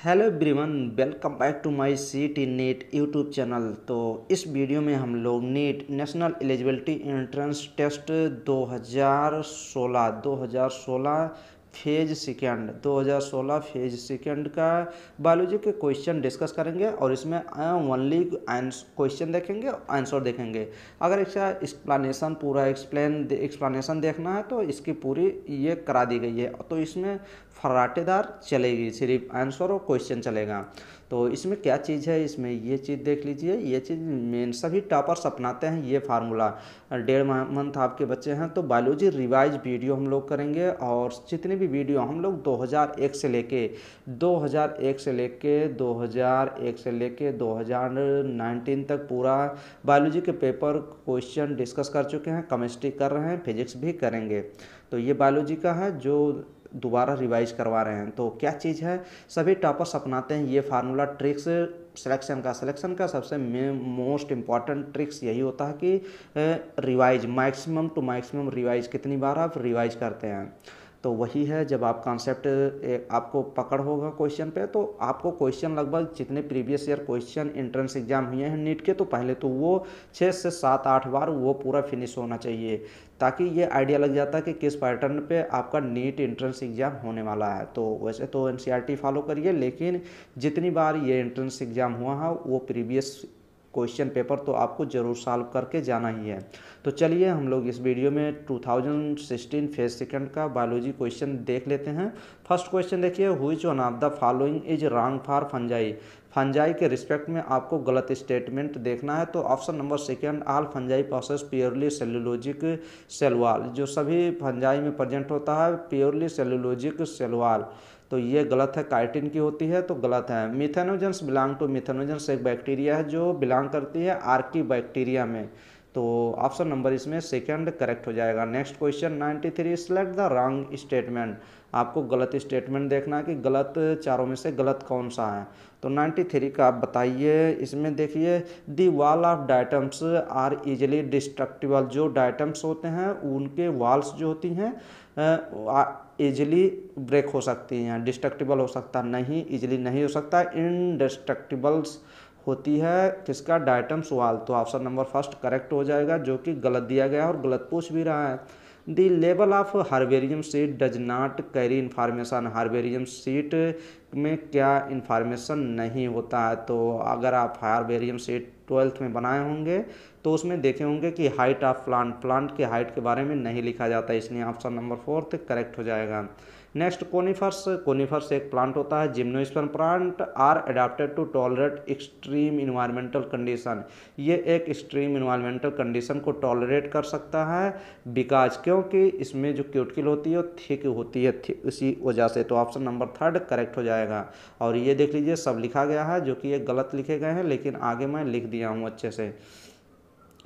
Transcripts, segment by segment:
Hello everyone, welcome back to my CT NEET YouTube channel. तो इस video में हम लोग NEET national eligibility entrance test 2016 phase second का बायोलॉजी के क्वेश्चन डिस्कस करेंगे और इसमें ओनली क्वेश्चन देखेंगे, आंसर देखेंगे। अगर इसका एक्सप्लेनेशन पूरा एक्सप्लेनेशन देखना है तो इसकी पूरी ये करा दी गई है। तो इसमें फर्राटेदार चलेगी, सिर्फ आंसर और क्वेश्चन चलेगा। तो इसमें क्या चीज़ है, इसमें ये चीज़ देख लीजिए। ये चीज़ मेन सभी टॉपर्स अपनाते हैं ये फार्मूला। 1.5 मंथ आपके बच्चे हैं तो बायोलॉजी रिवाइज वीडियो हम लोग करेंगे। और जितनी भी वीडियो हम लोग 2001 से लेके 2019 तक पूरा बायोलॉजी के पेपर क्वेश्चन डिस्कस कर चुके हैं। केमिस्ट्री कर रहे हैं, फिजिक्स भी करेंगे। तो ये बायोलॉजी का है जो दोबारा रिवाइज करवा रहे हैं। तो क्या चीज़ है, सभी टॉपर्स अपनाते हैं ये फार्मूला। ट्रिक्स सिलेक्शन का सबसे मोस्ट इम्पॉर्टेंट ट्रिक्स यही होता है कि revise maximum to maximum revise कितनी बार आप रिवाइज करते हैं। तो वही है, जब आप कॉन्सेप्ट आपको पकड़ होगा क्वेश्चन पे तो आपको क्वेश्चन लगभग जितने previous year question entrance exam हुए हैं नीट के, तो पहले तो वो 6 से 7-8 बार वो पूरा फिनिश होना चाहिए, ताकि ये आइडिया लग जाता है कि किस पैटर्न पे आपका नीट एंट्रेंस एग्ज़ाम होने वाला है। तो वैसे तो एनसीईआरटी फॉलो करिए, लेकिन जितनी बार ये एंट्रेंस एग्ज़ाम हुआ है वो प्रीवियस क्वेश्चन पेपर तो आपको ज़रूर सॉल्व करके जाना ही है। तो चलिए हम लोग इस वीडियो में 2016 फेज सेकंड का बायोलॉजी क्वेश्चन देख लेते हैं। फर्स्ट क्वेश्चन देखिए, which one of the following is wrong for fungi. Fungi के रिस्पेक्ट में आपको गलत स्टेटमेंट देखना है। तो option number second, all fungi process purely cellulosic cell wall. जो सभी फंजाई में प्रेजेंट होता है प्योरली सेलुलोजिक सेल वॉल, तो ये गलत है। काइटिन की होती है तो गलत है। मिथेनोजेंस बिलोंग टू, मिथेनोजेंस एक बैक्टीरिया है जो बिलोंग करती है आर्की बैक्टीरिया में। तो ऑप्शन नंबर इसमें सेकंड करेक्ट हो जाएगा। Next question 93, select the wrong statement. आपको गलत स्टेटमेंट देखना है कि गलत चारों में से गलत कौन सा है। तो 93 का आप बताइए। इसमें देखिए, the wall of diatoms are easily destructible. जो डायटम्स होते हैं उनके वॉल्स जो होती हैं इजिली ब्रेक हो सकती हैं। डिस्ट्रक्टिबल हो सकता नहीं, इजिली नहीं हो सकता, इनडिस्ट्रक्टिबल्स होती है किसका, डायटम्स वाल। तो ऑप्शन नंबर फर्स्ट करेक्ट हो जाएगा, जो कि गलत दिया गया और गलत पूछ भी रहा है। The level of herbarium seat does not carry information. Herbarium seat में क्या इन्फॉर्मेशन नहीं होता है। तो अगर आप हार्बेरियम सीट 12th में बनाए होंगे तो उसमें देखे होंगे कि हाइट ऑफ प्लांट के हाइट के बारे में नहीं लिखा जाता, इसलिए ऑप्शन नंबर फोर्थ करेक्ट हो जाएगा। नेक्स्ट कोनिफर्स एक प्लांट होता है gymnosperm plant, are adapted to tolerate extreme environmental condition. ये एक एक्सट्रीम इन्वायरमेंटल कंडीशन को टॉलरेट कर सकता है बिकॉज, क्योंकि इसमें जो क्यूटिकल होती है थिक होती है, इसी वजह से। तो ऑप्शन नंबर थर्ड करेक्ट हो जाएगा। और ये देख लीजिए सब लिखा गया है जो कि ये गलत लिखे गए हैं, लेकिन आगे मैं लिख दिया हूँ अच्छे से।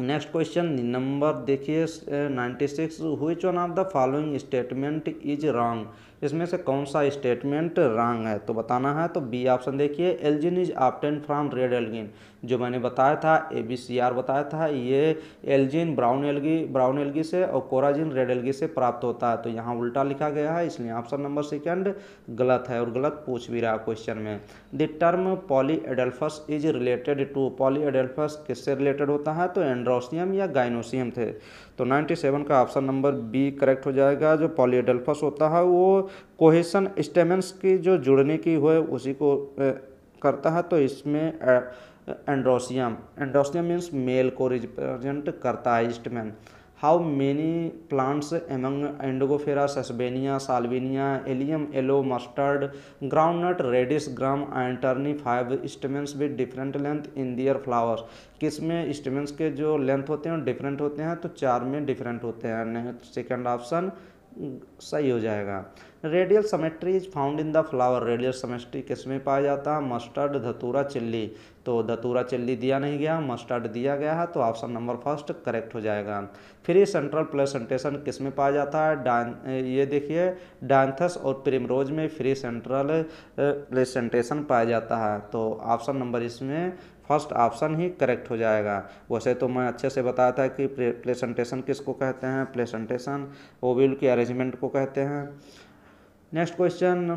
नेक्स्ट क्वेश्चन नंबर देखिए 96, which one of the following statement is wrong. इसमें से कौन सा स्टेटमेंट रॉन्ग है तो बताना है। तो बी ऑप्शन देखिए, algin is obtain from red algae. जो मैंने बताया था ABCR बताया था, ये एल्जिन ब्राउन एल्गी से और कोराजिन रेड एल्गी से प्राप्त होता है। तो यहाँ उल्टा लिखा गया है, इसलिए ऑप्शन नंबर सेकंड गलत है और गलत पूछ भी रहा क्वेश्चन में। The term polyadelphous is related to. Polyadelphous किससे रिलेटेड होता है, तो एंड्रोसियम या गाइनोसियम थे। तो 97 का ऑप्शन नंबर बी करेक्ट हो जाएगा। जो पॉलीएडेल्फस होता है वो कोहेशन स्टेमेंस की जो जुड़ने की हुए उसी को करता है। तो इसमें एंड्रोसियम मीन्स मेल को रिप्रेजेंट करता है stamen. How many plants among Indigofera, Sesbania, Salvinia, Allium aloe, mustard, groundnut, radish gram and turnip have stamens with different length in their flowers. किसमें स्टेमेंस के जो लेंथ होते हैं डिफरेंट होते हैं, तो 4 में डिफरेंट होते हैं। सेकंड ऑप्शन सही हो जाएगा। Radial symmetry is found in the flower. Radial symmetry किसमें पाया जाता है, मस्टर्ड, धतूरा, चिल्ली। तो धतूरा चिल्ली दिया नहीं गया, मस्टर्ड दिया गया है, तो ऑप्शन नंबर फर्स्ट करेक्ट हो जाएगा। फ्री सेंट्रल प्लेसेंटेशन किसमें पाया जाता है, ये देखिए डांथस और प्रिमरोज में फ्री सेंट्रल प्लेसेंटेशन पाया जाता है। तो ऑप्शन नंबर इसमें फर्स्ट ऑप्शन ही करेक्ट हो जाएगा। वैसे तो मैं अच्छे से बताया था कि प्लेसेंटेशन किसको कहते हैं, प्लेसेंटेशन ओव्यूल के अरेंजमेंट को कहते हैं। नेक्स्ट क्वेश्चन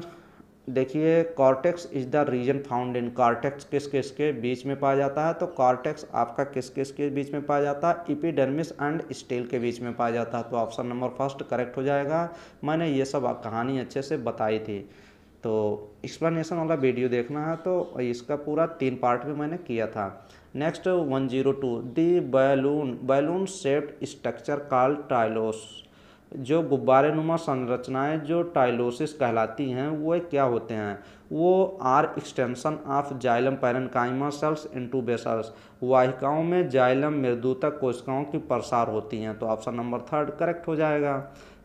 देखिए cortex is the region found in, cortex किस किस के बीच में पाया जाता है, तो कॉर्टेक्स आपका किस किस के बीच में पाया जाता है, एपिडर्मिस एंड स्टेल के बीच में पाया जाता है। तो ऑप्शन नंबर फर्स्ट करेक्ट हो जाएगा। मैंने ये सब कहानी अच्छे से बताई थी, तो एक्सप्लेनेशन वाला वीडियो देखना है तो इसका पूरा 3 पार्ट भी मैंने किया था। Next 102, the balloon shaped structure called tyloses, जो गुब्बारे नुमा संरचनाएं जो टाइलोसिस कहलाती हैं वो क्या होते हैं, वो are extension of xylem parenchyma cells into vessels, वाहिकाओं में जाइलम मृदुतक कोशिकाओं की प्रसार होती हैं। तो ऑप्शन नंबर थर्ड करेक्ट हो जाएगा।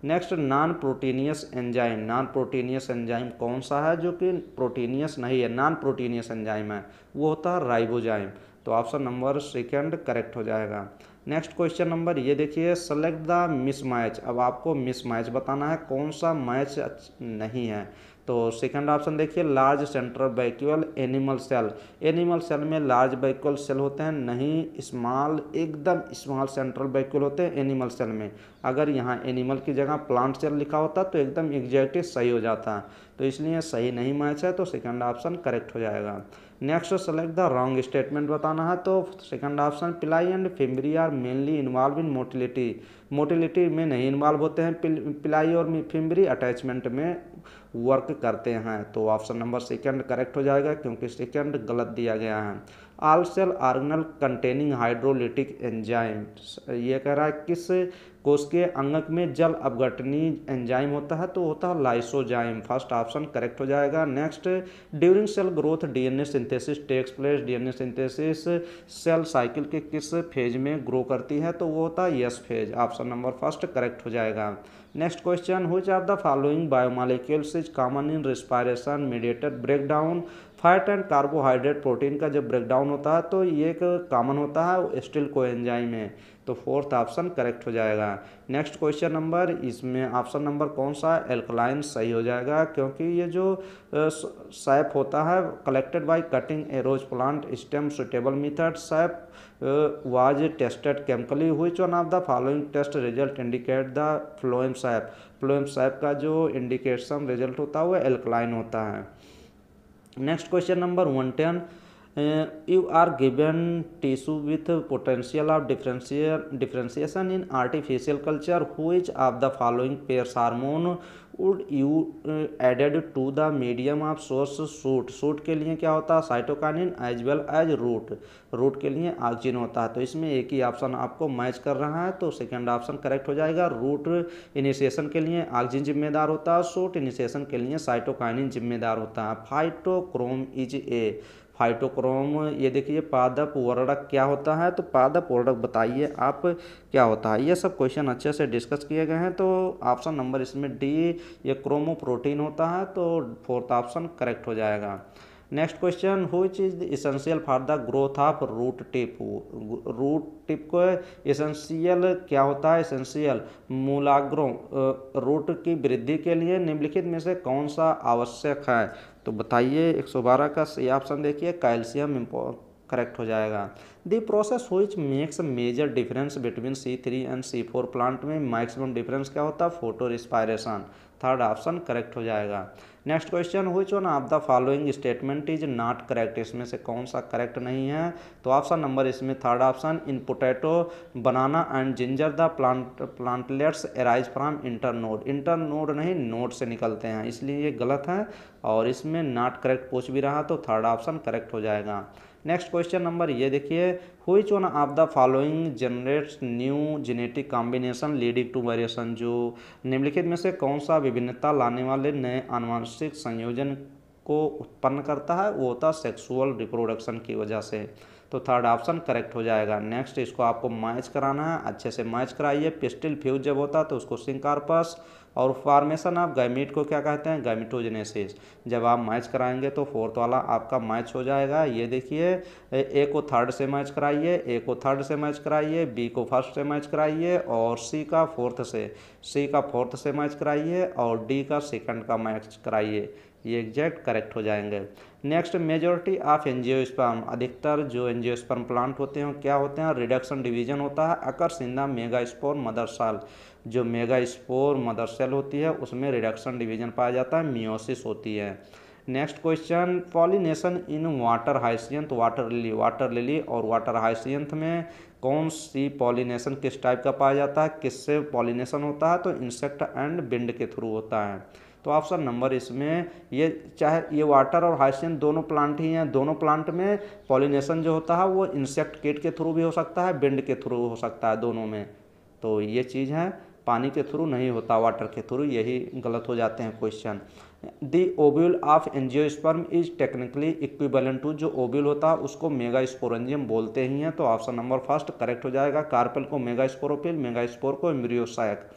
Next non proteinaceous enzyme, non proteinaceous enzyme कौन सा है जो कि प्रोटीनियस नहीं है, नॉन प्रोटीनियस एंजाइम है, वो होता है राइबोजाइम। तो ऑप्शन नंबर सेकंड करेक्ट हो जाएगा। नेक्स्ट क्वेश्चन नंबर ये देखिए, सेलेक्ट द मिसमैच, अब आपको मिसमैच बताना है कौन सा मैच नहीं है। तो सेकंड ऑप्शन देखिए, large central vacuole animal cell, animal cell में लार्ज वैक्यूल सेल होते हैं, नहीं स्मॉल एकदम स्मॉल सेंट्रल वैक्यूल होते हैं एनिमल सेल में। अगर यहाँ एनिमल की जगह प्लांट सेल लिखा होता तो एकदम एग्जैक्टली सही हो जाता, तो इसलिए सही नहीं मैच है, तो सेकंड ऑप्शन करेक्ट हो जाएगा। Next select the wrong statement बताना है, तो second option, pili and fimbriae are mainly involve in motility, motility में नहीं इन्वॉल्व होते हैं, पिलाई और फिम्बरी अटैचमेंट में वर्क करते हैं। तो ऑप्शन नंबर सेकंड करेक्ट हो जाएगा क्योंकि सेकंड गलत दिया गया है। All cell organelle containing hydrolytic enzyme, ये कह रहा है किस कोशिकीय अंगक में जल अपघटनी एंजाइम होता है, तो होता है लाइसोजाइम, फर्स्ट ऑप्शन करेक्ट हो जाएगा। Next, during cell growth DNA synthesis takes place, DNA synthesis cell cycle के किस फेज में ग्रो करती है, तो वो होता है yes phase, option number first correct हो जाएगा। Next question, which of the following biomolecules is common in respiration mediated breakdown, fat and carbohydrate protein का जब ब्रेकडाउन होता है तो ये एक कॉमन होता है स्टील कोएंजाइम है, तो फोर्थ ऑप्शन करेक्ट हो जाएगा। नेक्स्ट क्वेश्चन नंबर, इसमें ऑप्शन नंबर कौन सा, एल्कलाइन सही हो जाएगा क्योंकि ये जो सैप होता है collected by cutting across plant stem suitable method, sap was tested chemically, which one of the following test result indicate the phloem sap, phloem sap का जो इंडिकेशन रिजल्ट होता है वो एल्कलाइन होता है। Next question number 110, you are given tissue with potential of differentiation in artificial culture, which of the following pairs hormone would you added to the medium of source shoot, shoot के लिए क्या होता है cytokinin as well as root के लिए auxin होता है, तो इसमें एक ही ऑप्शन आपको मैच कर रहा है, तो सेकंड ऑप्शन करेक्ट हो जाएगा। रूट इनिशिएशन के लिए ऑक्सिन जिम्मेदार होता है, शूट इनिशिएशन के लिए साइटोकाइनिन जिम्मेदार होता है। फाइटोक्रोम इज ए, फाइटोक्रोम ये देखिए पादप वर्णक क्या होता है, तो पादप वर्णक बताइए आप क्या होता है, ये सब क्वेश्चन अच्छे से डिस्कस किए गए हैं, तो ऑप्शन नंबर इसमें डी ये क्रोमोप्रोटीन होता है, तो फोर्थ ऑप्शन करेक्ट हो जाएगा। Next question, which is essential for the growth of root tip, root tip को इसेंशियल क्या होता है, इसेंशियल मूलाग्रों रूट की वृद्धि के लिए निम्नलिखित में से कौन सा आवश्यक है, तो बताइए 112 का सही ऑप्शन देखिए कैल्शियम करेक्ट हो जाएगा। The process which makes major difference between C3 and C4 plant में मैक्सिमम डिफरेंस क्या होता है, photorespiration, third option correct हो जाएगा। Next question, which one of the following statement is not correct, इसमें से कौन सा करेक्ट नहीं है, तो ऑप्शन नंबर इसमें third option, in potato banana and ginger the plantlets arise from internode, internode नहीं नोड से निकलते हैं, इसलिए ये गलत है, और इसमें नॉट करेक्ट पूछ भी रहा तो थर्ड ऑप्शन करेक्ट हो जाएगा। नेक्स्ट क्वेश्चन नंबर ये देखिए, which one of the following generates new genetic combination leading to variation, जो निम्नलिखित में से कौन सा विभिन्नता लाने वाले नए आनुवंशिक संयोजन को उत्पन्न करता है, वो होता है सेक्सुअल रिप्रोडक्शन की वजह से, तो थर्ड ऑप्शन करेक्ट हो जाएगा। नेक्स्ट इसको आपको मैच कराना है, अच्छे से मैच कराइए, पिस्टिल फ्यूज जब होता है तो उसको सिंकार्पस, और फॉर्मेशन ऑफ गैमीट को क्या कहते हैं, गैमिटोजेनेसिस, जब आप मैच कराएंगे तो फोर्थ वाला आपका मैच हो जाएगा। ये देखिए ए को थर्ड से मैच कराइए, ए को थर्ड से मैच कराइए, बी को फर्स्ट से मैच कराइए, और सी का फोर्थ से मैच कराइए, और डी का सेकंड का मैच कराइए, ये एग्जैक्ट करेक्ट हो जाएंगे। नेक्स्ट, मेजॉरिटी ऑफ एंजियोस्पर्म, अधिकतर जो एंजियोस्पर्म प्लांट होते हैं क्या होते हैं, रिडक्शन डिवीजन होता है, occurs in the megaspore mother cell, जो मेगास्पोर मदर सेल होती है उसमें रिडक्शन डिवीजन पाया जाता है, मियोसिस होती है। Next question, pollination in water hyacinth, water lily और वाटर हाइसियंथ में कौन सी पॉलिनेशन किस टाइप का पाया जाता है, किससे पॉलिनेशन होता है, तो इंसेक्ट एंड विंड के थ्रू होता है। तो ऑप्शन नंबर इसमें ये, चाहे ये वाटर और हाइसियंथ दोनों प्लांट ही हैं, दोनों प्लांट में पॉलिनेशन जो होता है वो इंसेक्ट किट के थ्रू भी हो सकता है, विंड के थ्रू हो सकता है, दोनों में। तो ये चीज़ है, पानी के थ्रू नहीं होता, वाटर के थ्रू, यही गलत हो जाते हैं question. The ovule of angiosperm is technically equivalent to, जो ओव्यूल होता है उसको मेगास्पोरेंजियम बोलते ही हैं। तो ऑप्शन नंबर फर्स्ट करेक्ट हो जाएगा। कार्पेल को मेगास्पोरोफिल, मेगास्पोर को एम्ब्रियोसाइक।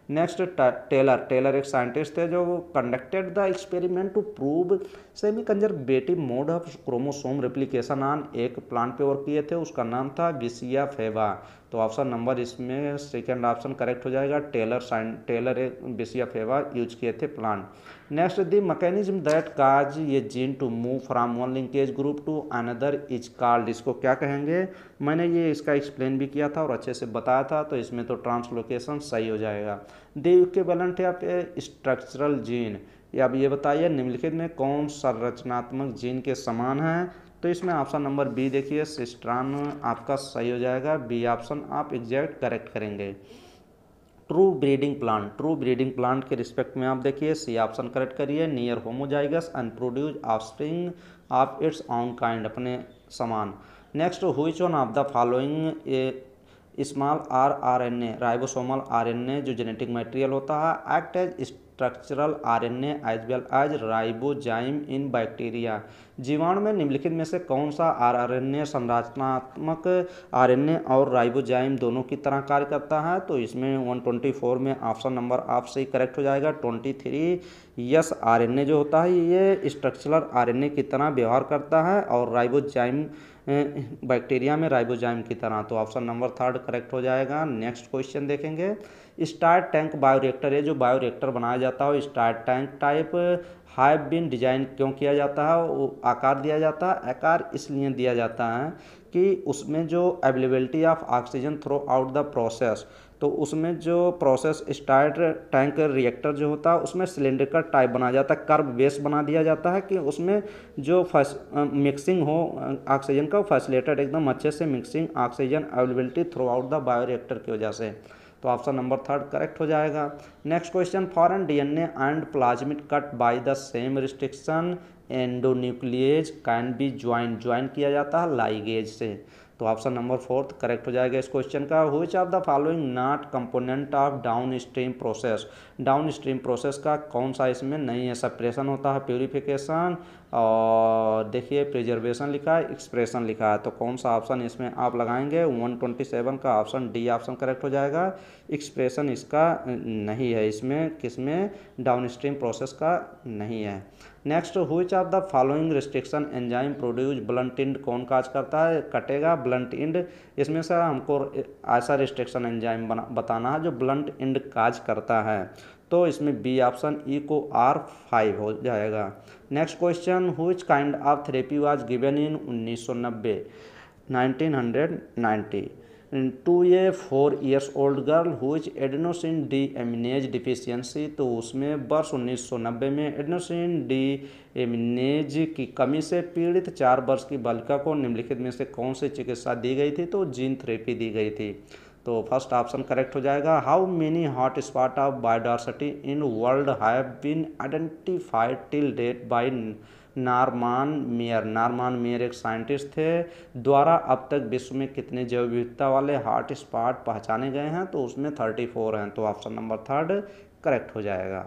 नेक्स्ट, टेलर एक साइंटिस्ट थे जो conducted the experiment to prove semi conservative mode of chromosome replication on एक प्लांट पे वर्क किए थे, उसका नाम था विसिया फेवा। तो ऑप्शन नंबर इसमें सेकेंड ऑप्शन करेक्ट हो जाएगा। टेलर एक विसिया फेवा यूज किए थे plant. Next, the mechanism that cause ये gene to move from one linkage group to another is called, इसको क्या कहेंगे, मैंने ये इसका एक्सप्लेन भी किया था और अच्छे से बताया था, तो इसमें तो ट्रांसलोकेशन सही हो जाएगा। द इक्विवेलेंट है आप स्ट्रक्चरल जीन, अब ये बताइए निम्नलिखित में कौन संरचनात्मक जीन के समान है, तो इसमें ऑप्शन नंबर बी देखिए, सिस्ट्रान आपका सही हो जाएगा। बी ऑप्शन आप एग्जैक्ट करेक्ट करेंगे। ट्रू ब्रीडिंग प्लांट के रिस्पेक्ट में आप देखिए, सी ऑप्शन करेक्ट करिए। Near homozygous and produce offspring of its own kind, अपने समान। Next, which one of the following small RNA, ribosomal RNA जो जेनेटिक मटेरियल होता है, act as structural RNA as well as ribozyme in bacteria, जीवाणु में निम्नलिखित में से कौन सा आरएनए संरचनात्मक आरएनए और राइबोजाइम दोनों की तरह कार्य करता है, तो इसमें 124 में ऑप्शन नंबर आप सही करेक्ट हो जाएगा। 23 यस, आरएनए जो होता है ये स्ट्रक्चरल आरएनए की तरह व्यवहार करता है और राइबोजाइम बैक्टीरिया में राइबोजाइम की तरह, तो ऑप्शन नंबर थर्ड करेक्ट हो जाएगा। नेक्स्ट क्वेश्चन देखेंगे, स्टार टैंक बायोरिएक्टर, ये जो बायोरिएक्टर बनाया जाता है stirred tank type have been design क्यों किया जाता है, वो आकार दिया जाता है, आकार इसलिए दिया जाता है कि उसमें जो availability of oxygen through out the process, तो उसमें जो प्रोसेस स्टार टैंक रिएक्टर जो होता है उसमें सिलेंडरिकल टाइप बनाया जाता है, कर्व बेस बना दिया जाता है कि उसमें जो मिक्सिंग हो ऑक्सीजन का फैसिलेटेड एकदम अच्छे से mixing oxygen availability through out the bioreactor की वजह से, तो ऑप्शन नंबर थर्ड करेक्ट हो जाएगा। Next question, foreign DNA and plasmid cut by the same restriction endonuclease can be join किया जाता है लाइगेज से, तो ऑप्शन नंबर फोर्थ करेक्ट हो जाएगा इस क्वेश्चन का। Which of the following not component of down stream process, down stream process का कौन सा इसमें नहीं है, सेपरेशन होता है, प्यूरिफिकेशन और देखिए प्रिजर्वेशन लिखा है, एक्सप्रेशन लिखा है, तो कौन सा ऑप्शन इसमें आप लगाएंगे। 127 का ऑप्शन डी ऑप्शन करेक्ट हो जाएगा। एक्सप्रेशन इसका नहीं है, इसमें किसमें डाउन स्ट्रीम प्रोसेस का नहीं है। Next, which of the following restriction enzyme produce blunt end, कौन काज करता है, कटेगा ब्लंट इंड, इसमें से हमको ऐसा रिस्ट्रिक्शन एंजाइम बताना है जो ब्लंट इंड काज करता है, तो इसमें बी ऑप्शन ई को R5 हो जाएगा। Next question, which kind of therapy was given in 1990 to a 4 years old girl whose adenosine deaminase deficiency, तो उसमें वर्ष 1990 में एडेनोसिन डी एमिनेज की कमी से पीड़ित 4 वर्ष की बालिका को निम्नलिखित में से कौन सी चिकित्सा दी गई थी, तो जीन थेरेपी दी गई थी, तो फर्स्ट ऑप्शन करेक्ट हो जाएगा। How many hot spot of biodiversity in world have been identified till date by Norman Myers एक साइंटिस्ट थे द्वारा अब तक विश्व में कितने जैव विविधता वाले हॉट स्पॉट पहचाने गए हैं, तो उसमें 34 हैं, तो ऑप्शन नंबर थर्ड करेक्ट हो जाएगा।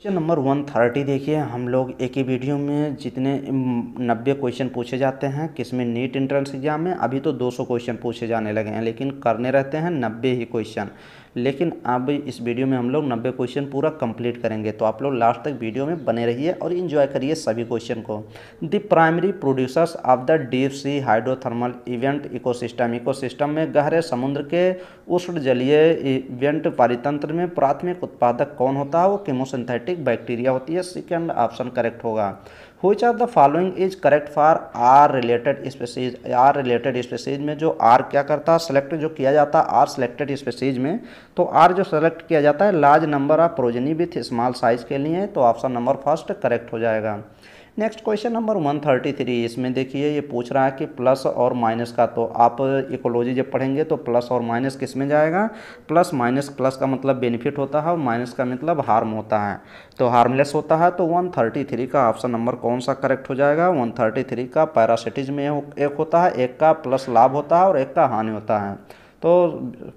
क्वेश्चन नंबर 130 देखिए, हम लोग एक ही वीडियो में जितने 90 क्वेश्चन पूछे जाते हैं किसमें नीट एंट्रेंस एग्जाम में, अभी तो 200 क्वेश्चन पूछे जाने लगे हैं, लेकिन करने रहते हैं 90 ही क्वेश्चन, लेकिन अब इस वीडियो में हम लोग 90 क्वेश्चन पूरा कंप्लीट करेंगे, तो आप लोग लास्ट तक वीडियो में बने रहिए और इन्जॉय करिए सभी क्वेश्चन को। The primary producers of the deep sea hydrothermal event ecosystem में गहरे समुद्र के उष्ण जलीय इवेंट परितंत्र में प्राथमिक उत्पादक कौन होता है, वो केमोसिंथेटिक बैक्टीरिया होती है, सेकेंड ऑप्शन करेक्ट होगा। Which of the following is correct for r related species. R related species में जो आर क्या करता है, सेलेक्ट जो किया जाता है आर सिलेक्टेड स्पीसीज में, तो आर जो सेलेक्ट किया जाता है large number of progeny with small size के लिए, तो ऑप्शन नंबर फर्स्ट करेक्ट हो जाएगा। नेक्स्ट क्वेश्चन नंबर 133, इसमें देखिए ये पूछ रहा है कि प्लस और माइनस का, तो आप इकोलॉजी जब पढ़ेंगे तो प्लस और माइनस किस में जाएगा, प्लस माइनस, प्लस का मतलब बेनिफिट होता है और माइनस का मतलब हार्म होता है, तो हार्मलेस होता है। तो 133 का ऑप्शन नंबर कौन सा करेक्ट हो जाएगा, 133 का पैरासिटिज में एक होता है, एक का प्लस लाभ होता है और एक का हानि होता है, तो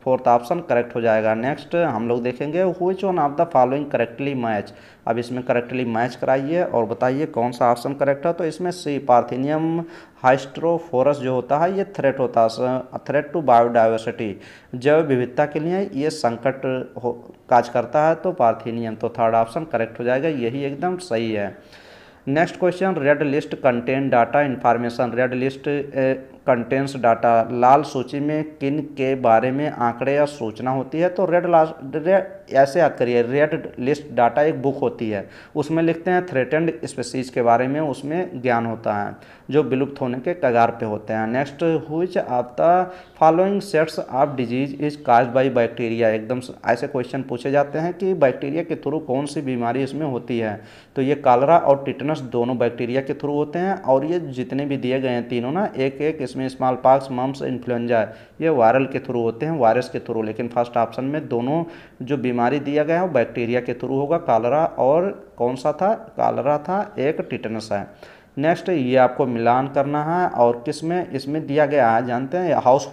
फोर्थ ऑप्शन करेक्ट हो जाएगा। नेक्स्ट हम लोग देखेंगे which one of the following correctly match. अब इसमें करेक्टली मैच कराइए और बताइए कौन सा ऑप्शन करेक्ट है। तो इसमें सी पार्थिनियम हाइस्ट्रोफोरस जो होता है ये थ्रेट होता है, थ्रेट टू बायोडाइवर्सिटी, जैव विविधता के लिए ये संकट काज करता है, तो पार्थिनियम, तो थर्ड ऑप्शन करेक्ट हो जाएगा, यही एकदम सही है। Next question, red list contain data information. Red list contains data, लाल सूची में किन के बारे में आंकड़े या सूचना होती है, तो ऐसे याद करिए, रेड लिस्ट डाटा एक बुक होती है, उसमें लिखते हैं थ्रेटेंड स्पीसीज के बारे में, उसमें ज्ञान होता है जो विलुप्त होने के कगार पे होते हैं। Next, which of the following sets of disease is caused by bacteria. एकदम ऐसे क्वेश्चन पूछे जाते हैं कि बैक्टीरिया के थ्रू कौन सी बीमारी इसमें होती है, तो ये कॉलरा और टिटनस दोनों बैक्टीरिया के थ्रू होते हैं, और ये जितने भी दिए गए हैं तीनों ना, एक एक इसमें स्मॉल पॉक्स, मम्स, इन्फ्लुएंजा, ये वायरल के थ्रू होते हैं, वायरस के थ्रू, लेकिन फर्स्ट ऑप्शन में दोनों जो बीमारी दिया गया है वो बैक्टीरिया के थ्रू होगा, कॉलरा और कौन सा था, कॉलरा था, एक टिटनस है। नेक्स्ट, ये आपको मिलान करना है, और किस में इसमें दिया गया है जानते हैं, हाउस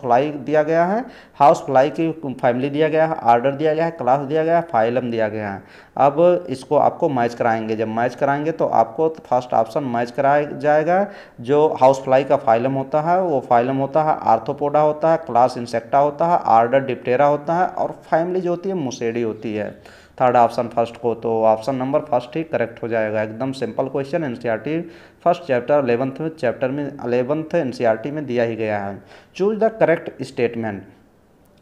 फ्लाई दिया गया है, हाउस फ्लाई की फैमिली दिया गया है, ऑर्डर दिया गया है, क्लास दिया गया है, फाइलम दिया गया है। अब इसको आपको मैच कराएंगे, जब मैच कराएंगे तो आपको फर्स्ट ऑप्शन मैच कराया जाएगा। जो हाउस फ्लाई का फाइलम होता है वो फाइलम होता है आर्थ्रोपोडा होता है, क्लास इंसेक्टा होता है, ऑर्डर डिप्टेरा होता है, और फैमिली जो होती है मुसेडी होती है। थर्ड ऑप्शन फर्स्ट को, तो ऑप्शन नंबर फर्स्ट ही करेक्ट हो जाएगा। एकदम simple question, NCERT first chapter 11th chapter में 11th एनसीईआरटी में दिया ही गया है। चूज द करेक्ट स्टेटमेंट,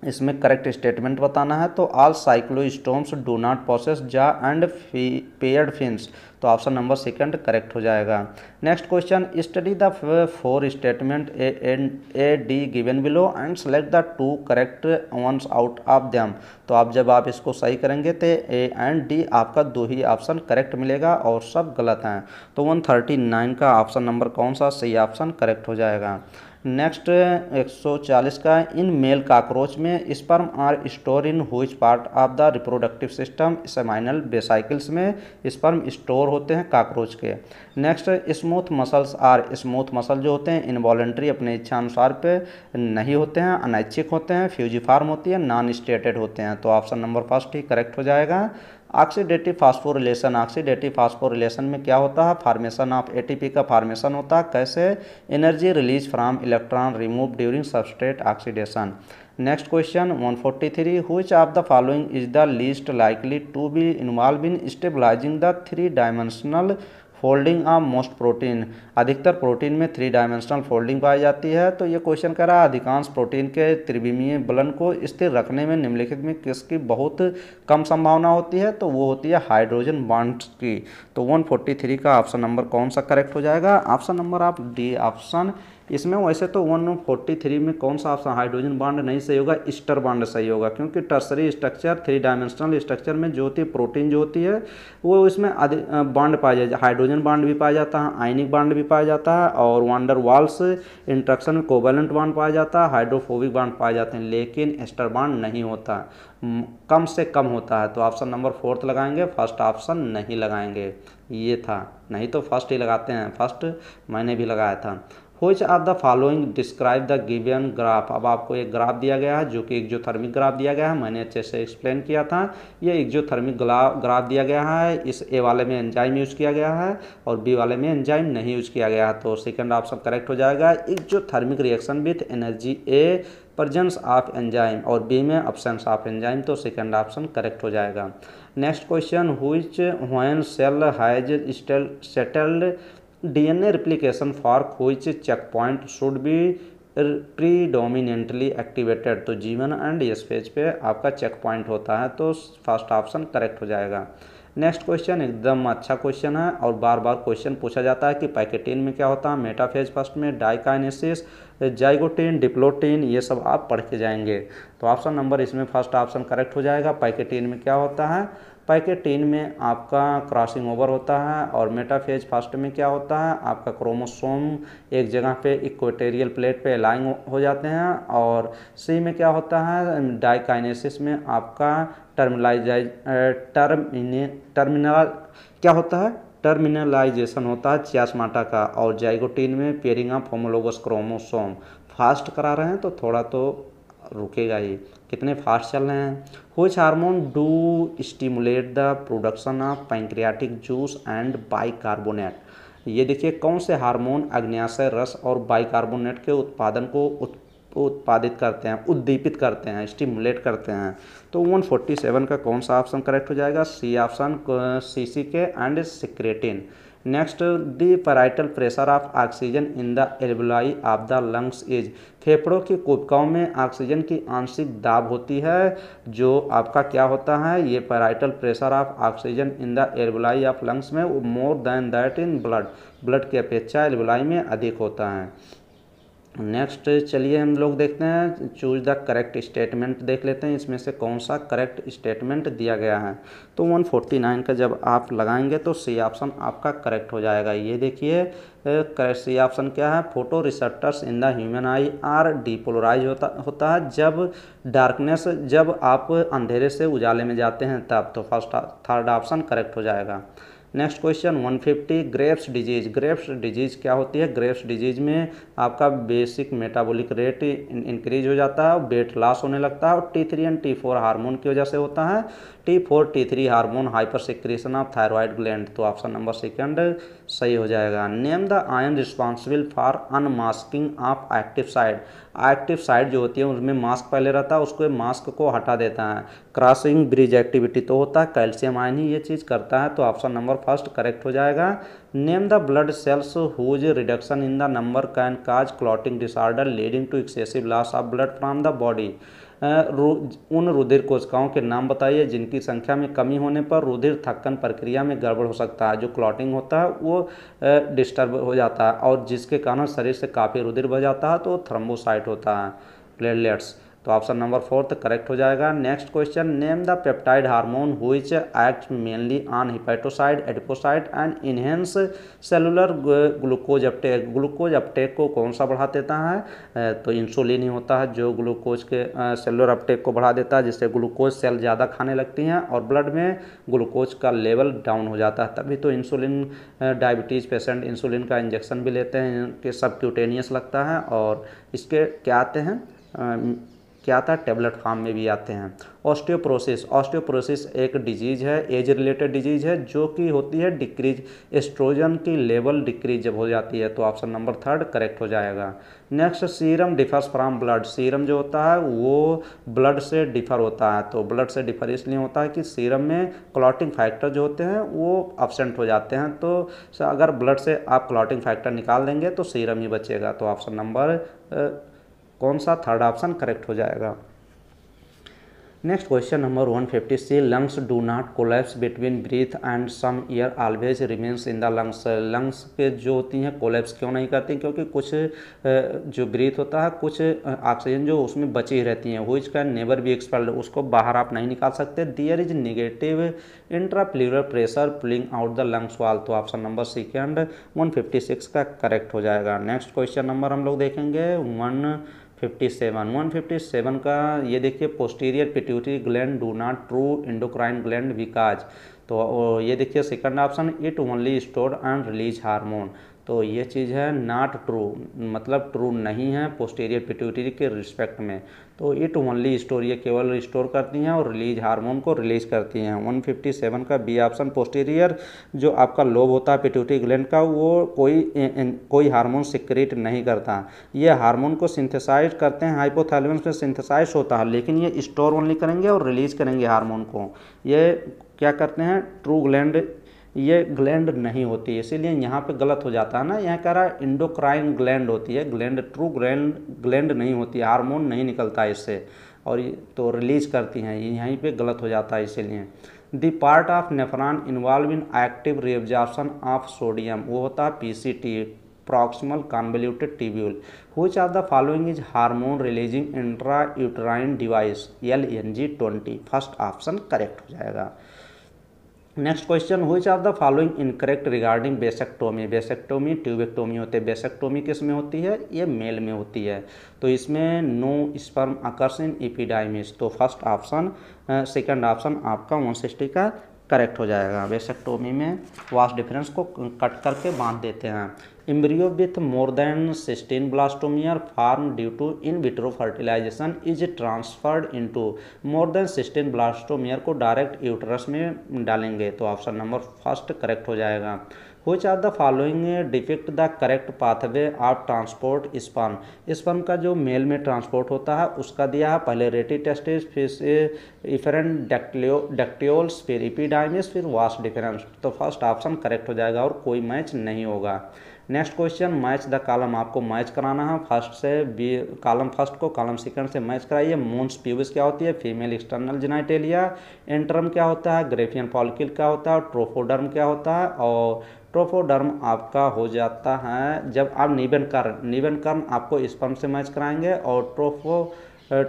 इसमें करेक्ट स्टेटमेंट बताना है, तो all cyclostomes do not possess jaw and paired fins, तो ऑप्शन नंबर सेकंड करेक्ट हो जाएगा। Next question, study the four statement A D given below and select the two correct ones out of them, तो आप जब आप इसको सही करेंगे तो ए एंड डी आपका दो ही ऑप्शन करेक्ट मिलेगा और सब गलत हैं, तो 139 का ऑप्शन नंबर कौन सा सही ऑप्शन करेक्ट हो जाएगा। नेक्स्ट 140 का, इन मेल काकरोच में sperm are store in which part of the reproductive system, seminal vesicles में स्पर्म स्टोर होते हैं काकरोच के। Next, smooth muscles are, smooth muscle जो होते हैं इनवॉलेंट्री, अपने इच्छानुसार पे नहीं होते हैं, अनैच्छिक होते हैं, फ्यूजिफार्म होती है, नॉन स्टेटेड होते हैं, तो ऑप्शन नंबर फर्स्ट ही करेक्ट हो जाएगा। ऑक्सीडेटिव फास्फोरिलेशन, ऑक्सीडेटिव फास्फोरिलेशन में क्या होता है, फार्मेशन ऑफ एटीपी का फार्मेशन होता है, कैसे, energy release from electron remove during substrate oxidation. Next question 143, which of the following is the least likely to be involve in stabilizing the three dimensional folding of most protein, अधिकतर protein में three dimensional folding पाई जाती है, तो ये question कर रहा है अधिकांश प्रोटीन के त्रिविमीय बलन को स्थिर रखने में निम्नलिखित में किसकी बहुत कम संभावना होती है, तो वो होती है हाइड्रोजन बॉन्ड्स की, तो 143 का ऑप्शन नंबर कौन सा करेक्ट हो जाएगा, ऑप्शन नंबर आप डी ऑप्शन। इसमें वैसे तो 143 में कौन सा ऑप्शन हाइड्रोजन बॉन्ड नहीं सही होगा, ईस्टर बॉन्ड सही होगा, क्योंकि tertiary structure three dimensional structure में जो होती है प्रोटीन जो होती है वो इसमें बॉन्ड पाया जाता है, हाइड्रोजन बॉन्ड भी पाया जाता है, आयनिक बॉन्ड भी पाया जाता है, और वांडर वाल्स इंट्रैक्शन में कोवैलेंट बॉन्ड पाया जाता है, हाइड्रोफोबिक बॉन्ड पाए जाते हैं, लेकिन ईस्टर बॉन्ड नहीं होता, कम से कम होता है, तो ऑप्शन नंबर फोर्थ लगाएंगे, फर्स्ट ऑप्शन नहीं लगाएंगे, ये था, नहीं तो फर्स्ट ही लगाते हैं, फर्स्ट मैंने भी लगाया था। Which of the following describe the given graph, अब आपको एक ग्राफ दिया गया है जो कि एक्जोथर्मिक ग्राफ दिया गया है, मैंने अच्छे से एक्सप्लेन किया था, ये एक्जोथर्मिक ग्राफ दिया गया है, इस ए वाले में एंजाइम यूज किया गया है और बी वाले में एंजाइम नहीं यूज किया गया है, तो सेकंड ऑप्शन करेक्ट हो जाएगा। Exothermic reaction with energy A presence of enzyme और बी में अब्सेंस ऑफ एंजाइम, तो सेकंड ऑप्शन करेक्ट हो जाएगा। Next question, which when cell has settled DNA replication for which checkpoint should be predominantly activated, तो G1 and S phase पे आपका check point होता है, तो फर्स्ट ऑप्शन करेक्ट हो जाएगा। नेक्स्ट क्वेश्चन एकदम अच्छा क्वेश्चन है और बार बार क्वेश्चन पूछा जाता है कि पैकेटीन में क्या होता है, मेटाफेज फर्स्ट में, डाइकाइनेसिस, जाइगोटीन, डिप्लोटीन, ये सब आप पढ़ के जाएंगे। तो ऑप्शन नंबर इसमें फर्स्ट ऑप्शन करेक्ट हो जाएगा। पैकेटीन में क्या होता है, पैकेटीन में आपका क्रॉसिंग ओवर होता है और मेटाफेज फर्स्ट में क्या होता है, आपका क्रोमोसोम एक जगह पे इक्वेटोरियल प्लेट पे अलाइन हो जाते हैं। और सी में क्या होता है, डाइकाइनेसिस में आपका टर्मिनल क्या होता है, टर्मिनलाइजेशन होता है चियास्माटा का। और जाइगोटीन में pairing of homologous chromosome. Fast करा रहे हैं तो थोड़ा तो रुकेगा ही, कितने फास्ट चल रहे हैं। Which hormone do stimulate the production of pancreatic juice and bicarbonate. ये देखिए कौन से हार्मोन अग्न्याशय रस और बाइकार्बोनेट के उत्पादन को उत्पादित करते हैं, उद्दीपित करते हैं, स्टिमुलेट करते हैं। तो 147 का कौन सा ऑप्शन करेक्ट हो जाएगा, C option, CCK and secretin. Next, the partial pressure of oxygen in the alveoli of the lungs is. फेफड़ों की कोशिकाओं में ऑक्सीजन की आंशिक दाब होती है, जो आपका क्या होता है, ये partial pressure of oxygen in the alveoli of lungs में more than that in blood, blood की अपेक्षा एल्वेलाई में अधिक होता है। नेक्स्ट चलिए हम लोग देखते हैं, चूज द करेक्ट स्टेटमेंट देख लेते हैं, इसमें से कौन सा करेक्ट स्टेटमेंट दिया गया है। तो 149 का जब आप लगाएंगे तो सी ऑप्शन आपका करेक्ट हो जाएगा। ये देखिए सी ऑप्शन क्या है, photoreceptors in the human eye are depolarize होता है जब डार्कनेस, जब आप अंधेरे से उजाले में जाते हैं तब। तो फर्स्ट थर्ड ऑप्शन करेक्ट हो जाएगा। Next question 150, Graves disease. Graves disease क्या होती है, ग्रेव्स डिजीज में आपका बेसिक मेटाबॉलिक रेट इंक्रीज हो जाता है, वेट लॉस होने लगता है और T3 एंड T4 हार्मोन की वजह से होता है। T4 T3 hormone hyper secretion of thyroid gland. तो ऑप्शन नंबर सेकंड सही हो जाएगा। Name the ion responsible for unmasking of active side. Active side जो होती है उसमें मास्क पहले रहता है, उसको मास्क को हटा देता है। क्रॉसिंग ब्रिज एक्टिविटी तो होता है, कैल्शियम आयन ही ये चीज़ करता है। तो ऑप्शन नंबर फर्स्ट करेक्ट हो जाएगा। Name the blood cells whose reduction in the number can cause clotting disorder leading to excessive loss of blood from the body. उन रुधिर कोशिकाओं के नाम बताइए जिनकी संख्या में कमी होने पर रुधिर थक्कन प्रक्रिया में गड़बड़ हो सकता है, जो क्लॉटिंग होता है वो डिस्टर्ब हो जाता है और जिसके कारण शरीर से काफ़ी रुधिर बह जाता है, तो थ्रोम्बोसाइट होता है, प्लेटलेट्स। तो ऑप्शन नंबर फोर्थ करेक्ट हो जाएगा। Next question, name the peptide hormone which act mainly on hepatocyte, adipocyte and enhance cellular glucose uptake. Glucose uptake को कौन सा बढ़ा देता है, तो इंसुलिन ही होता है जो ग्लूकोज के सेलुलर अपटेक को बढ़ा देता है, जिससे ग्लूकोज सेल ज़्यादा खाने लगती हैं और ब्लड में ग्लूकोज का लेवल डाउन हो जाता है। तभी तो इंसुलिन, डायबिटीज़ पेशेंट इंसुलिन का इंजेक्शन भी लेते हैं कि सबक्यूटेनियस लगता है और इसके क्या आते हैं, क्या आता है, टेबलेट फॉर्म में भी आते हैं। ऑस्टियोप्रोसिस। ऑस्टियोप्रोसिस एक डिजीज़ है, एज रिलेटेड डिजीज़ है, जो कि होती है डिक्रीज, एस्ट्रोजन की लेवल डिक्रीज जब हो जाती है। तो ऑप्शन नंबर थर्ड करेक्ट हो जाएगा। Next, serum differs from blood. Serum जो होता है वो ब्लड से डिफर होता है। तो ब्लड से डिफर इसलिए होता है कि सीरम में क्लॉटिंग फैक्टर जो होते हैं वो अब्सेंट हो जाते हैं। तो अगर ब्लड से आप क्लॉटिंग फैक्टर निकाल देंगे तो सीरम ही बचेगा। तो ऑप्शन नंबर कौन सा, थर्ड ऑप्शन करेक्ट हो जाएगा। Next question number 150, lungs do not collapse between breath and some air always remains in the lungs. Lungs के जो होती हैं कोलैप्स क्यों नहीं करती, क्योंकि कुछ जो ब्रीथ होता है, कुछ ऑक्सीजन जो उसमें बची रहती हैं, which can never be expelled, उसको बाहर आप नहीं निकाल सकते। There is negative intrapleural pressure pulling out the lungs wall. तो ऑप्शन नंबर सेकंड 156 का करेक्ट हो जाएगा। नेक्स्ट क्वेश्चन नंबर हम लोग देखेंगे 157 का। ये देखिए, posterior pituitary gland do not true endocrine gland because. तो ये देखिए second option, it only store and release hormone. तो ये चीज़ है नॉट ट्रू, मतलब ट्रू नहीं है पोस्टीरियर पिट्यूटरी के रिस्पेक्ट में। तो इट ओनली स्टोर, ये केवल स्टोर करती हैं और रिलीज हार्मोन को रिलीज करती हैं। 157 का बी ऑप्शन, पोस्टीरियर जो आपका लोब होता है पिट्यूटरी ग्लैंड का, वो कोई हार्मोन सिक्रेट नहीं करता। ये हार्मोन को सिंथेसाइज करते हैं, हाइपोथैलेमस में सिंथेसाइज होता है, लेकिन ये स्टोर ओनली करेंगे और रिलीज करेंगे हार्मोन को। ये क्या करते हैं, ट्रू ग्लैंड ये ग्लैंड नहीं होती, इसीलिए यहाँ पे गलत हो जाता है ना। यहाँ कह रहा है इंडोक्राइन ग्लैंड होती है, ग्लैंड ट्रू ग्लैंड नहीं होती, हार्मोन नहीं निकलता इससे, और तो रिलीज करती हैं, यहीं पे गलत हो जाता है इसीलिए। The part of nephron involve in active reabsorption of sodium, वो होता है PCT, proximal convoluted tubule. Which of the following is hormone releasing intra uterine device, LNG-20, first option correct हो जाएगा। Next question, which of the following incorrect regarding vasectomy, vasectomy tubectomy होते हैं, vasectomy किस में होती है, ये मेल में होती है, तो इसमें no sperm occurs in epididymis, तो फर्स्ट ऑप्शन सेकंड ऑप्शन आपका 160 का करेक्ट हो जाएगा। बेसेक्टोमी में वास डिफरेंस को कट करके बांध देते हैं। Embryo with more than 16 blastomere form due to in vitro fertilization is transferred into more than 16 blastomere को डायरेक्ट यूट्रस में डालेंगे, तो ऑप्शन नंबर फर्स्ट करेक्ट हो जाएगा। Which are the following depict the correct pathway of transport sperm, sperm का जो mail में transport होता है उसका दिया है, पहले रेटी टेस्टिस, फिर इफरेंट डेक्टियोल्स, फिर इपिडाइमिस, फिर वास डिफरेंस, तो फर्स्ट ऑप्शन करेक्ट हो जाएगा और कोई मैच नहीं होगा। Next question, match the column, आपको मैच कराना है फर्स्ट से बी, कॉलम फर्स्ट को कॉलम सेकंड से मैच कराइए। मोन्स प्यूबिस क्या होती है, फीमेल एक्सटर्नल जेनिटेलिया, एंट्रम क्या होता है, ग्रेफियन फॉलिकल क्या होता है, ट्रोफोडर्म क्या होता है, और ट्रोफोडर्म आपका हो जाता है जब आप निबेनकर्म आपको स्पर्म से मैच कराएंगे, और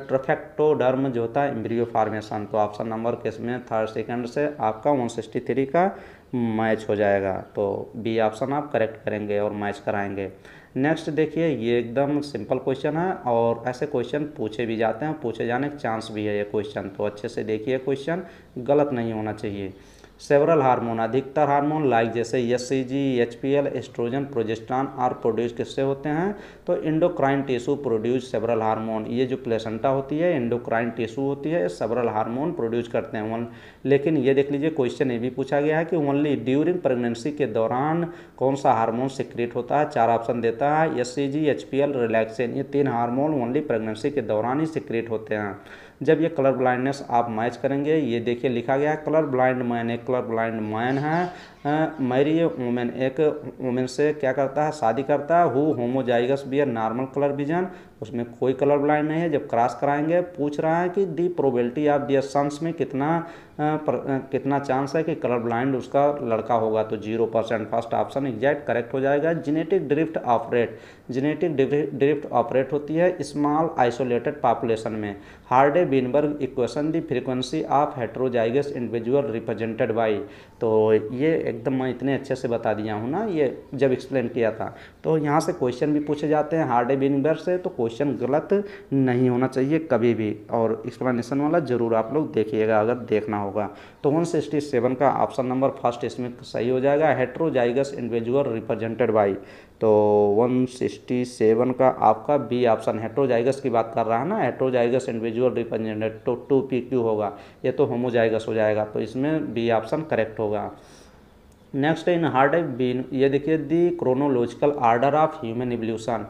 ट्रोफेक्टोडर्म जो होता है एम्ब्रियो फॉर्मेशन, तो ऑप्शन नंबर के इसमें थर्ड सेकंड से आपका 163 का मैच हो जाएगा, तो बी ऑप्शन आप करेक्ट करेंगे और मैच कराएंगे। नेक्स्ट देखिए, ये एकदम सिंपल क्वेश्चन है और ऐसे क्वेश्चन पूछे भी जाते हैं, पूछे जाने का चांस भी है ये क्वेश्चन, तो अच्छे से देखिए, क्वेश्चन गलत नहीं होना चाहिए। सेवरल हार्मोन, अधिकतर हार्मोन लाइक जैसे एचसीजी, एचपीएल, एस्ट्रोजन, प्रोजेस्टेरॉन और प्रोड्यूस किससे होते हैं, तो endocrine tissue produce several hormone, ये जो प्लेसेंटा होती है एंडोक्राइन टिश्यू होती है, सेवरल हार्मोन प्रोड्यूस करते हैं। लेकिन ये देख लीजिए क्वेश्चन ये भी पूछा गया है कि ओनली ड्यूरिंग प्रेगनेंसी के दौरान कौन सा हार्मोन सिक्रेट होता है, चार ऑप्शन देता है, एचसीजी, एचपीएल, रिलैक्सेन, ये तीन हार्मोन ओनली प्रेगनेंसी के दौरान ही सिक्रेट होते हैं। जब ये कलर ब्लाइंडनेस आप मैच करेंगे, ये देखिए लिखा गया है कलर ब्लाइंड मैन, एक कलर ब्लाइंड मैन है, मैरी वुमेन, एक वुमेन से क्या करता है, शादी करता है, who homozygous bear normal colour vision, उसमें कोई कलर ब्लाइंड नहीं है। जब क्रॉस कराएंगे पूछ रहा है कि दी प्रोबेबिलिटी ऑफ दियर सन्स में कितना चांस है कि कलर ब्लाइंड उसका लड़का होगा, तो 0%, फर्स्ट ऑप्शन एग्जैक्ट करेक्ट हो जाएगा। Genetic drift operate, genetic drift operate होती है स्मॉल आइसोलेटेड पॉपुलेशन में। Hardy Weinberg equation the frequency of heterozygous individual represented by, तो ये एकदम मैं इतने अच्छे से बता दिया हूँ ना, ये जब एक्सप्लेन किया था, तो यहाँ से क्वेश्चन भी पूछे जाते हैं हार्डे बीनबर्ग से, तो क्वेश्चन गलत नहीं होना चाहिए कभी भी, और एक्सप्लेनेशन वाला जरूर आप लोग देखिएगा अगर देखना होगा। तो 167 का ऑप्शन नंबर फर्स्ट इसमें सही हो जाएगा, हेट्रोजाइगस इंडिविजुअल रिप्रेजेंटेड बाई, तो 167 का आपका बी ऑप्शन, हेट्रोजाइगस की बात कर रहा है ना, हेट्रोजाइगस इंडिविजुअल रिप्रेजेंटेड, तो 2PQ होगा, ये तो होमोजाइगस हो जाएगा, तो इसमें बी ऑप्शन करेक्ट होगा। नेक्स्ट इन हार्डे बीन, ये देखिए the chronological order of human evolution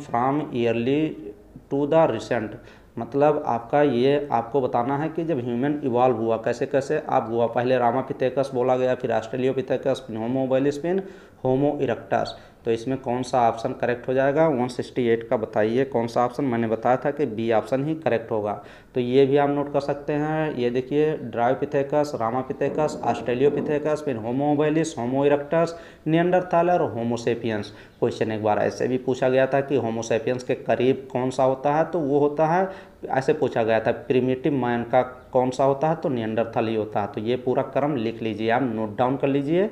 from early to the recent, मतलब आपका ये आपको बताना है कि जब ह्यूमन इवॉल्व हुआ कैसे कैसे आप हुआ, पहले रामापिथेकस बोला गया, फिर ऑस्ट्रेलियोपिथेकस, फिर होमो हबिलिस, फिर होमो इरेक्टस, तो इसमें कौन सा ऑप्शन करेक्ट हो जाएगा, 168 का बताइए कौन सा ऑप्शन, मैंने बताया था कि बी ऑप्शन ही करेक्ट होगा, तो ये भी आप नोट कर सकते हैं। ये देखिए ड्रायोपिथेकस, रामापिथेकस, ऑस्ट्रेलियोपिथेकस, फिर होमो हबिलिस, होमो इरेक्टस, निएंडरथाल और होमोसेपियंस। क्वेश्चन एक बार ऐसे भी पूछा गया था कि होमोसेपियंस के करीब कौन सा होता है, तो वो होता है, ऐसे पूछा गया था प्रिमिटिव मैन का कौन सा होता है, तो निएंडरथाल ही होता है, तो ये पूरा क्रम लिख लीजिए, आप नोट डाउन कर लीजिए।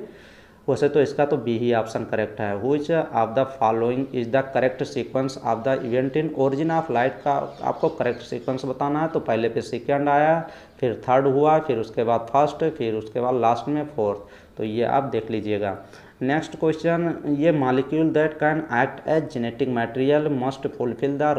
वैसे तो इसका तो बी ही ऑप्शन करेक्ट है। Which of the following is the correct sequence of the event in origin of light का आपको करेक्ट सीक्वेंस बताना है, तो पहले पे सेकंड आया, फिर थर्ड हुआ, फिर उसके बाद फर्स्ट, फिर उसके बाद लास्ट में फोर्थ, तो ये आप देख लीजिएगा। नेक्स्ट क्वेश्चन, ये molecule that can act as genetic material must fulfil the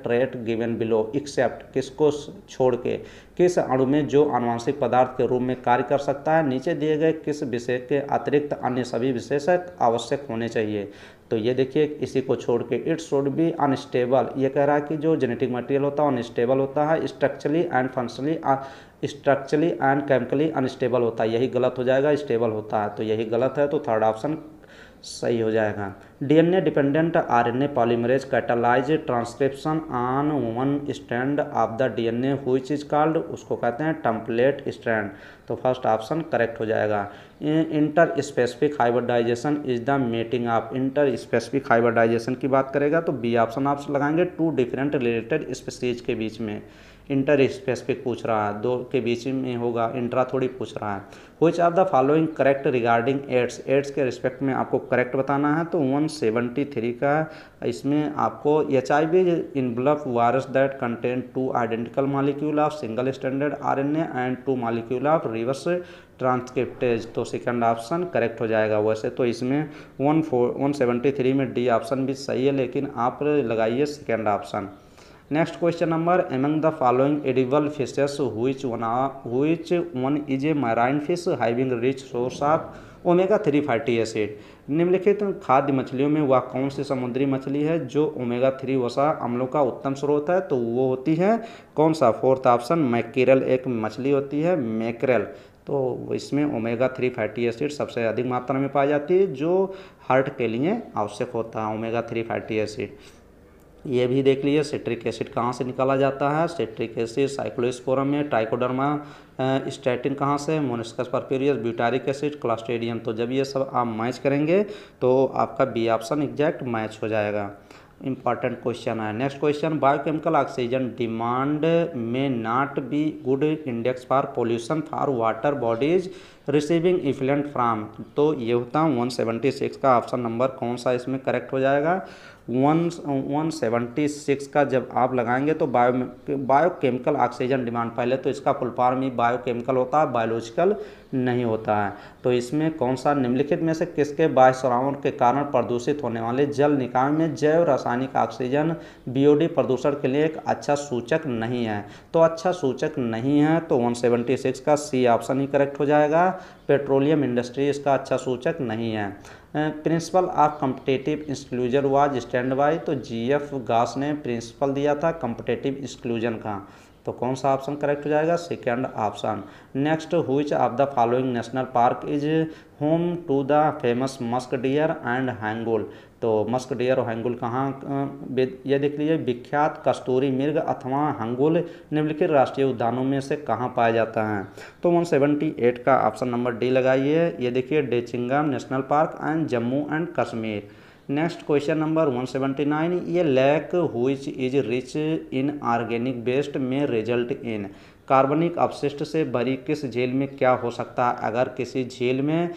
trait given below except, किसको छोड़ के, किस अणु में जो आनुवंशिक पदार्थ के रूप में कार्य कर सकता है, नीचे दिए गए किस विषय के अतिरिक्त अन्य सभी विशेषक आवश्यक होने चाहिए, तो ये देखिए इसी को छोड़ के इट शुड बी अनस्टेबल, ये कह रहा है कि जो जेनेटिक मटेरियल होता है अनस्टेबल होता है, structurally and functionally structurally and chemically unstable होता है, यही गलत हो जाएगा, स्टेबल होता है, तो यही गलत है, तो थर्ड ऑप्शन सही हो जाएगा। DNA dependent RNA polymerase catalyse transcription on one strand of the DNA which is called, उसको कहते हैं टेम्पलेट स्ट्रैंड। तो फर्स्ट ऑप्शन करेक्ट हो जाएगा। Interspecific hybridization is the mating of, interspecific hybridization की बात करेगा तो बी ऑप्शन आप लगाएंगे, टू डिफरेंट रिलेटेड स्पीसीज के बीच में। इंटर स्पेसिफिक पूछ रहा है, दो के बीच में होगा, इंट्रा थोड़ी पूछ रहा है। Which of the following correct regarding AIDS, AIDS के रिस्पेक्ट में आपको करेक्ट बताना है। तो 173 का इसमें आपको HIV envelope virus that contain two identical molecule of single standard RNA and two molecule of reverse transcriptase, तो सेकंड ऑप्शन करेक्ट हो जाएगा। वैसे तो इसमें 173 में डी ऑप्शन भी सही है, लेकिन आप लगाइए second option. Next question number, among the following edible fishes which one is a marine fish having rich source of omega 3 fatty acid, निम्नलिखित खाद्य मछलियों में वह कौन सी समुद्री मछली है जो ओमेगा 3 वसा अम्लों का उत्तम स्रोत है, तो वो होती है कौन सा, फोर्थ ऑप्शन मैकेरल, एक मछली होती है मैकेरल। तो इसमें ओमेगा 3 फैटी एसिड सबसे अधिक मात्रा में पाई जाती है जो हार्ट के लिए आवश्यक होता है, ओमेगा 3 फैटी एसिड। ये भी देख लीजिए सिट्रिक एसिड कहाँ से निकाला जाता है, सिट्रिक एसिड साइक्लोस्पोरम में, ट्राइकोडर्मा स्टैटिन कहाँ से, मोनिस्कस परपेरियस, ब्यूटारिक एसिड, क्लास्ट्रेडियम। तो जब ये सब आप मैच करेंगे तो आपका बी ऑप्शन एग्जैक्ट मैच हो जाएगा। इंपॉर्टेंट क्वेश्चन है। Next question, biochemical oxygen demand may not be good index for pollution for water bodies receiving effluent from, तो ये होता है 176 का ऑप्शन नंबर कौन सा इसमें करेक्ट हो जाएगा। 176 का जब आप लगाएंगे तो बायोकेमिकल ऑक्सीजन डिमांड, पहले तो इसका फुल फॉर्म ही बायोकेमिकल होता है, बायोलॉजिकल नहीं होता है। तो इसमें कौन सा निम्नलिखित में से किसके बाह्य श्रावण के कारण प्रदूषित होने वाले जल निकाय में जैव रासायनिक ऑक्सीजन BOD प्रदूषण के लिए एक अच्छा सूचक नहीं है, तो अच्छा सूचक नहीं है तो 176 का सी ऑप्शन ही करेक्ट हो जाएगा। पेट्रोलियम इंडस्ट्री इसका अच्छा सूचक नहीं है। Principle of competitive exclusion was stand by, तो GF घास ने प्रिंसिपल दिया था कम्पिटेटिव एक्सक्लूजन का, तो कौन सा ऑप्शन करेक्ट हो जाएगा, second option. Next, which of the following national park is home to the famous musk deer and hangul, तो मस्क डियर और हैंगुल कहाँ, ये देख लीजिए विख्यात कस्तूरी मृग अथवा हैंगुल निम्नलिखित राष्ट्रीय उद्यानों में से कहाँ पाया जाता है, तो 178 का ऑप्शन नंबर डी लगाइए। ये देखिए Dachigam national park and Jammu and Kashmir. Next question number 179, ये lake which is rich in organic waste may result in, कार्बनिक अपशिष्ट से भरी किस झील में क्या हो सकता है, अगर किसी झील में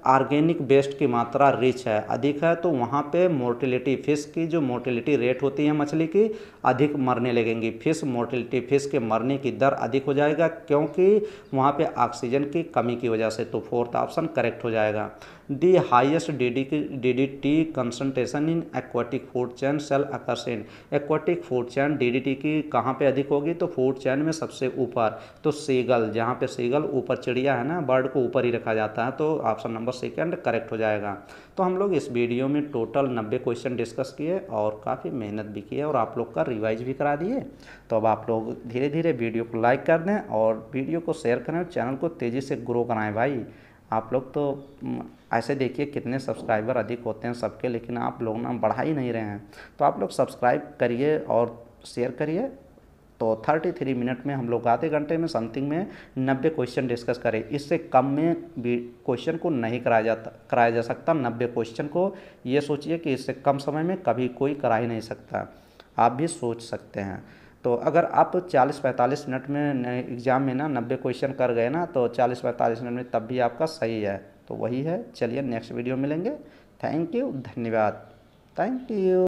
ऑर्गेनिक वेस्ट की मात्रा रिच है, अधिक है, तो वहाँ पे मोर्टिलिटी, फिश की जो मोर्टिलिटी रेट होती है मछली की, अधिक मरने लगेंगी, फिश मोर्टिलिटी, फिश के मरने की दर अधिक हो जाएगा क्योंकि वहाँ पे ऑक्सीजन की कमी की वजह से, तो फोर्थ ऑप्शन करेक्ट हो जाएगा। The highest DDT concentration in aquatic food chain shall occurs in, aquatic food chain DDT की कहाँ पे अधिक होगी, तो फूड चैन में सबसे ऊपर, तो सीगल, जहाँ पे सीगल ऊपर चिड़िया है ना, बर्ड को ऊपर ही रखा जाता है, तो ऑप्शन नंबर सेकंड करेक्ट हो जाएगा। तो हम लोग इस वीडियो में टोटल 90 क्वेश्चन डिस्कस किए और काफ़ी मेहनत भी की है और आप लोग का रिवाइज भी करा दिए। तो अब आप लोग धीरे धीरे वीडियो को लाइक कर दें और वीडियो को शेयर करें और चैनल को तेज़ी से ग्रो कराएं भाई। आप लोग तो ऐसे देखिए कितने सब्सक्राइबर अधिक होते हैं सबके, लेकिन आप लोग ना बढ़ा ही नहीं रहे हैं। तो आप लोग सब्सक्राइब करिए और शेयर करिए। तो 33 मिनट में हम लोग आधे घंटे में समथिंग में 90 क्वेश्चन डिस्कस करें, इससे कम में भी क्वेश्चन को नहीं कराया जा सकता। 90 क्वेश्चन को ये सोचिए कि इससे कम समय में कभी कोई करा ही नहीं सकता, आप भी सोच सकते हैं। तो अगर आप 40-45 मिनट में एग्ज़ाम में ना 90 क्वेश्चन कर गए ना, तो 40-45 मिनट में तब भी आपका सही है। तो वही है, चलिए नेक्स्ट वीडियो मिलेंगे। थैंक यू, धन्यवाद, थैंक यू।